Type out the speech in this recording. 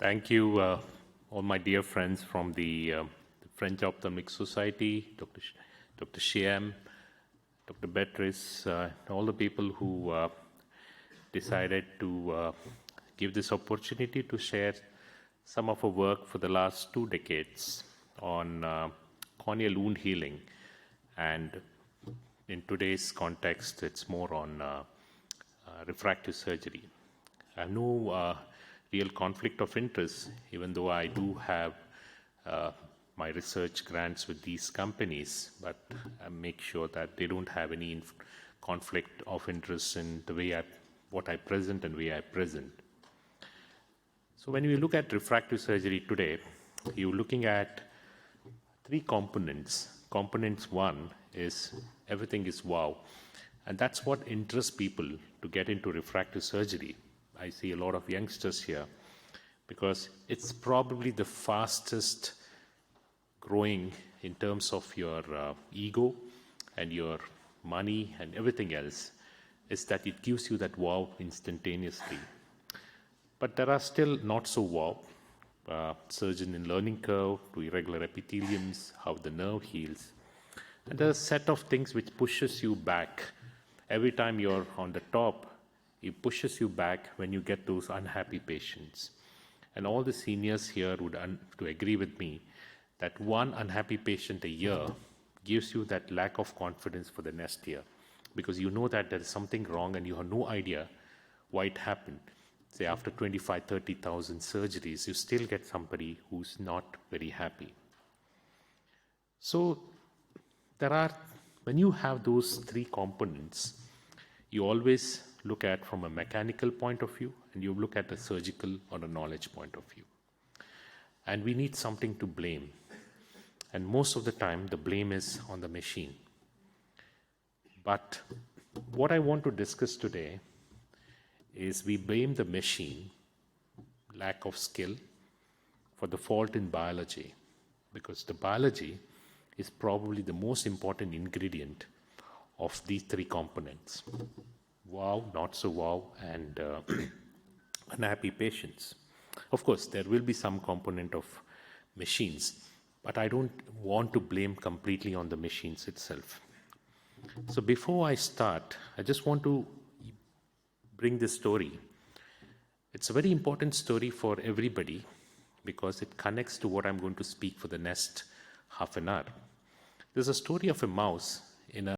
Thank you, all my dear friends from the French Ophthalmic Society, Dr. Shyam, Dr. Beatrice, all the people who decided to give this opportunity to share some of our work for the last 2 decades on corneal wound healing. And in today's context, it's more on refractive surgery. I have no real conflict of interest, even though I do have my research grants with these companies, but I make sure that they don't have any conflict of interest in the way what I present and way I present. So when you look at refractive surgery today, you're looking at 3 components. Components 1 is everything is wow, and that's what interests people to get into refractive surgery. I see a lot of youngsters here because it's probably the fastest growing in terms of your ego and your money and everything else, is that it gives you that wow instantaneously. But there are still not so wow. Surgeon in learning curve to irregular epitheliums, how the nerve heals. And there's a set of things which pushes you back. Every time you're on the top, it pushes you back when you get those unhappy patients. And all the seniors here would to agree with me that one unhappy patient a year gives you that lack of confidence for the next year, because you know that there is something wrong and you have no idea why it happened. Say after 25,000-30,000 surgeries, you still get somebody who's not very happy. So when you have those 3 components, you always look at from a mechanical point of view, and you look at a surgical or a knowledge point of view. And we need something to blame. And most of the time, the blame is on the machine. But what I want to discuss today is we blame the machine, lack of skill, for the fault in biology, because the biology is probably the most important ingredient of these 3 components. Wow, not so wow, and unhappy patients. Of course, there will be some component of machines, but I don't want to blame completely on the machines itself. So before I start, I just want to bring this story. It's a very important story for everybody because it connects to what I'm going to speak for the next half an hour. There's a story of a mouse in a